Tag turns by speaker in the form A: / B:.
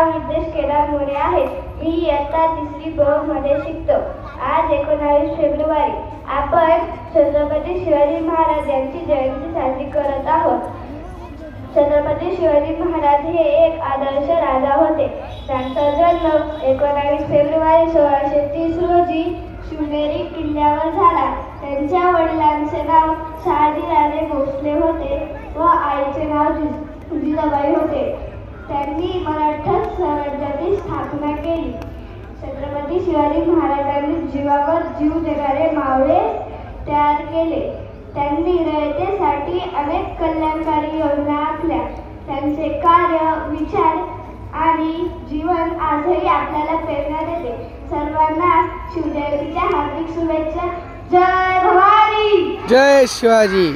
A: नाव नितेश केदार मोरे आहे. मी इयत्ता 3री ब मध्ये शिकतो. आज 19 फेब्रुवारी आपण छत्रपती शिवाजी महाराज यांची जयंती साजरी करत आहोत. छत्रपती शिवाजी महाराज हे एक आदर्श राजा होते. त्यांचा जन्म 19 फेब्रुवारी 1630 रोजी शिवनेरी किल्ल्यावर झाला. त्यांच्या वडिलांचे नाव शहाजीराजे भोसले होते व आईचे नाव जिजाबाई होते. त्यांनी मराठा साम्राज्याची स्थापना केली. छत्रपती शिवाजी महाराजांनी जीवावर जीव देणारे मावळे तयार केले. त्यांनी रयतेसाठी अनेक कल्याणकारी योजना आखल्या. त्यांचे कार्य, विचार आणि जीवन आजही आपल्याला प्रेरणा देते. सर्वांना शिवजयंतीच्या हार्दिक शुभेच्छा. जय भवानी,
B: जय शिवाजी.